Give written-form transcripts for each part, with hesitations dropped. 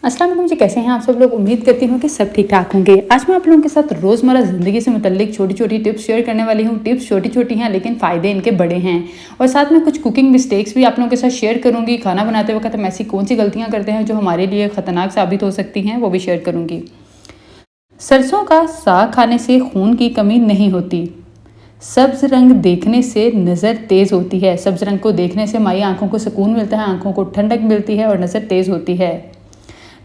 अस्सलाम वालेकुम जी, कैसे हैं आप सब लोग। उम्मीद करती हूँ कि सब ठीक ठाक होंगे। आज मैं आप लोगों के साथ रोज़मर्रा ज़िंदगी से मुतल्लिक छोटी छोटी टिप्स शेयर करने वाली हूँ। टिप्स छोटी छोटी हैं लेकिन फ़ायदे इनके बड़े हैं, और साथ में कुछ कुकिंग मिस्टेक्स भी आप लोगों के साथ शेयर करूँगी। खाना बनाते वक्त हम ऐसी कौन सी गलतियाँ करते हैं जो हमारे लिए ख़तरनाक साबित हो सकती हैं, वो भी शेयर करूँगी। सरसों का साग खाने से खून की कमी नहीं होती। सब्ज रंग देखने से नज़र तेज़ होती है। सब्ज रंग को देखने से हमारी आंखों को सुकून मिलता है, आंखों को ठंडक मिलती है और नज़र तेज़ होती है।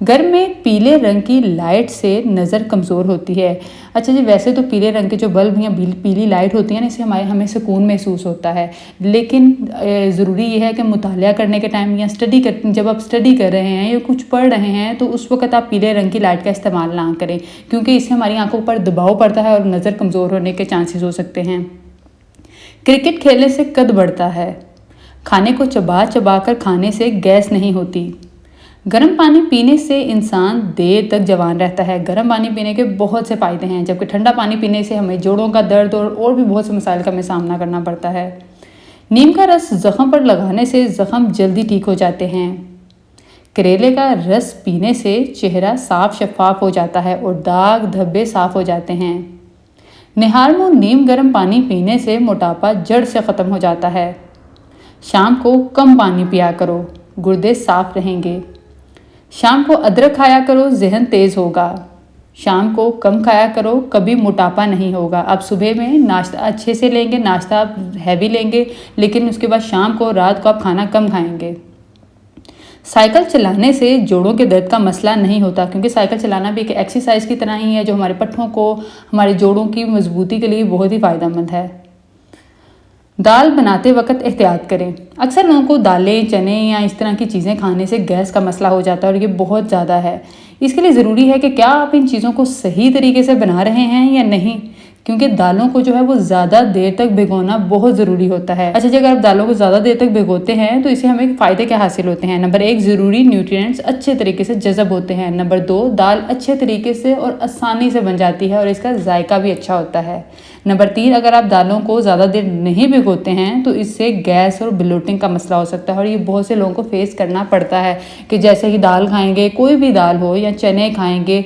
घर में पीले रंग की लाइट से नज़र कमज़ोर होती है। अच्छा जी, वैसे तो पीले रंग के जो बल्ब या पीली लाइट होती है ना, इससे हमें सुकून महसूस होता है, लेकिन ज़रूरी ये है कि मुतालिया करने के टाइम या जब आप स्टडी कर रहे हैं या कुछ पढ़ रहे हैं तो उस वक्त आप पीले रंग की लाइट का इस्तेमाल ना करें, क्योंकि इससे हमारी आंखों पर दबाव पड़ता है और नज़र कमज़ोर होने के चांसेस हो सकते हैं। क्रिकेट खेलने से कद बढ़ता है। खाने को चबा चबा कर खाने से गैस नहीं होती। गर्म पानी पीने से इंसान देर तक जवान रहता है। गर्म पानी पीने के बहुत से फ़ायदे हैं, जबकि ठंडा पानी पीने से हमें जोड़ों का दर्द और भी बहुत से मसाइल का हमें सामना करना पड़ता है। नीम का रस ज़ख़म पर लगाने से ज़ख़म जल्दी ठीक हो जाते हैं। करेले का रस पीने से चेहरा साफ शफाफ हो जाता है और दाग धब्बे साफ हो जाते हैं। निहार मुँह नीम गर्म पानी पीने से मोटापा जड़ से ख़त्म हो जाता है। शाम को कम पानी पिया करो, गुर्दे साफ रहेंगे। शाम को अदरक खाया करो, जहन तेज़ होगा। शाम को कम खाया करो, कभी मोटापा नहीं होगा। आप सुबह में नाश्ता अच्छे से लेंगे, नाश्ता आप हैवी लेंगे, लेकिन उसके बाद शाम को रात को आप खाना कम खाएंगे। साइकिल चलाने से जोड़ों के दर्द का मसला नहीं होता, क्योंकि साइकिल चलाना भी एक एक्सरसाइज की तरह ही है जो हमारे पट्ठों को, हमारे जोड़ों की मजबूती के लिए बहुत ही फ़ायदेमंद है। दाल बनाते वक्त एहतियात करें। अक्सर लोगों को दालें, चने या इस तरह की चीज़ें खाने से गैस का मसला हो जाता है और ये बहुत ज़्यादा है। इसके लिए ज़रूरी है कि क्या आप इन चीज़ों को सही तरीके से बना रहे हैं या नहीं, क्योंकि दालों को जो है वो ज़्यादा देर तक भिगोना बहुत ज़रूरी होता है। अच्छा जी, अगर आप दालों को ज़्यादा देर तक भिगोते हैं तो इससे हमें फ़ायदे क्या हासिल होते हैं। नंबर 1, ज़रूरी न्यूट्रिएंट्स अच्छे तरीके से जज़ब होते हैं। नंबर 2, दाल अच्छे तरीके से और आसानी से बन जाती है और इसका जायका भी अच्छा होता है। नंबर 3, अगर आप दालों को ज़्यादा देर नहीं भिगोते हैं तो इससे गैस और ब्लोटिंग का मसला हो सकता है, और ये बहुत से लोगों को फेस करना पड़ता है कि जैसे ही दाल खाएंगे, कोई भी दाल हो या चने खाएंगे,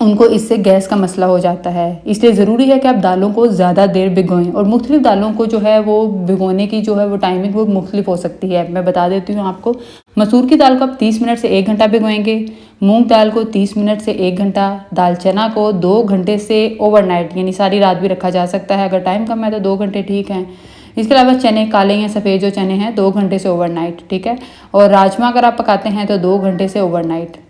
उनको इससे गैस का मसला हो जाता है। इसलिए ज़रूरी है कि आप दालों को ज़्यादा देर भिगोएं, और मुख्तलिफ दालों को जो है वो भिगोने की जो है वो टाइमिंग वो मुख्तलिफ हो सकती है। मैं बता देती हूँ आपको। मसूर की दाल को आप 30 मिनट से 1 घंटा भिगोएंगे, मूंग दाल को 30 मिनट से 1 घंटा, दाल चना को 2 घंटे से ओवरनाइट यानी सारी रात भी रखा जा सकता है। अगर टाइम कम है तो 2 घंटे ठीक हैं। इसके अलावा चने, काले या सफ़ेद जो चने हैं, 2 घंटे से ओवरनाइट, ठीक है। और राजमा अगर आप पकाते हैं तो 2 घंटे से ओवरनाइट।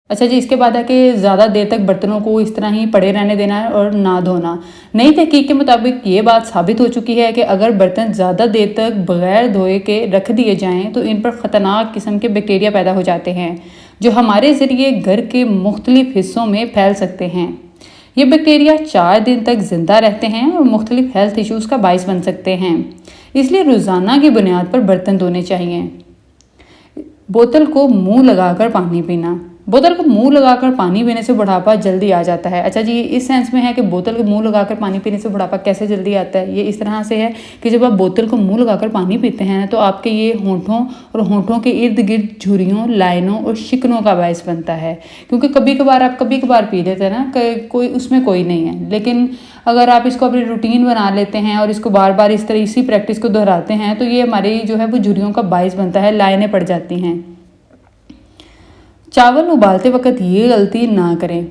अच्छा जी, इसके बाद है कि ज़्यादा देर तक बर्तनों को इस तरह ही पड़े रहने देना है और ना धोना। नई तहकीक के मुताबिक ये बात साबित हो चुकी है कि अगर बर्तन ज़्यादा देर तक बगैर धोए के रख दिए जाएं तो इन पर ख़तरनाक किस्म के बैक्टीरिया पैदा हो जाते हैं, जो हमारे ज़रिए घर के मुख्तलिफ हिस्सों में फैल सकते हैं। ये बैक्टीरिया 4 दिन तक ज़िंदा रहते हैं और मुख्तलिफ हेल्थ इश्यूज़ का बाइस बन सकते हैं। इसलिए रोज़ाना की बुनियाद पर बर्तन धोने चाहिए। बोतल को मुँह लगाकर पानी पीना। बोतल को मुंह लगाकर पानी पीने से बुढ़ापा जल्दी आ जाता है। अच्छा जी, ये इस सेंस में है कि बोतल को मुंह लगाकर पानी पीने से बुढ़ापा कैसे जल्दी आता है। ये इस तरह से है कि जब आप बोतल को मुंह लगाकर पानी पीते हैं तो आपके ये होंठों के इर्द गिर्द झुर्रियों, लाइनों और शिकनों का बायस बनता है। क्योंकि कभी कभार पी लेते हैं ना, कोई उसमें कोई नहीं है, लेकिन अगर आप इसको अपनी रूटीन बना लेते हैं और इसको बार बार इसी प्रैक्टिस को दोहराते हैं तो ये हमारी जो है वो झुर्रियों का बायस बनता है, लाइनें पड़ जाती हैं। चावल उबालते वक्त ये गलती ना करें।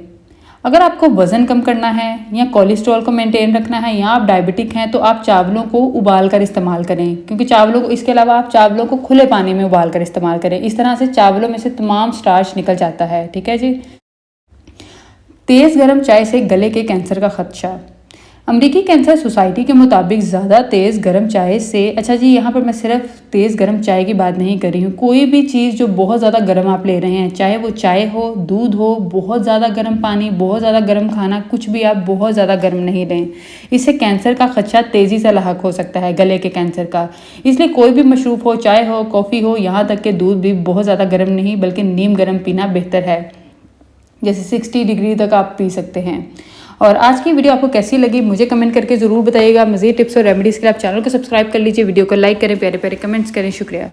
अगर आपको वज़न कम करना है या कोलेस्ट्रॉल को मेंटेन रखना है या आप डायबिटिक हैं तो आप चावलों को उबाल कर इस्तेमाल करें, क्योंकि इसके अलावा आप चावलों को खुले पानी में उबाल कर इस्तेमाल करें। इस तरह से चावलों में से तमाम स्टार्च निकल जाता है, ठीक है जी। तेज़ गर्म चाय से गले के कैंसर का खदशा। अमेरिकी कैंसर सोसाइटी के मुताबिक ज़्यादा तेज़ गर्म चाय से, अच्छा जी यहाँ पर मैं सिर्फ तेज़ गर्म चाय की बात नहीं कर रही हूँ, कोई भी चीज़ जो बहुत ज़्यादा गर्म आप ले रहे हैं, चाहे वो चाय हो, दूध हो, बहुत ज़्यादा गर्म पानी, बहुत ज़्यादा गर्म खाना, कुछ भी आप बहुत ज़्यादा गर्म नहीं लें। इससे कैंसर का खदशा तेज़ी से लाहक हो सकता है, गले के कैंसर का। इसलिए कोई भी मशरूब हो, चाय हो, कॉफ़ी हो, यहाँ तक कि दूध भी बहुत ज़्यादा गर्म नहीं बल्कि नीम गर्म पीना बेहतर है। जैसे 60 डिग्री तक आप पी सकते हैं। और आज की वीडियो आपको कैसी लगी मुझे कमेंट करके ज़रूर बताइएगा। मज़ीद टिप्स और रेमेडीज़ के लिए आप चैनल को सब्सक्राइब कर लीजिए, वीडियो को लाइक करें, प्यारे प्यारे कमेंट्स करें। शुक्रिया।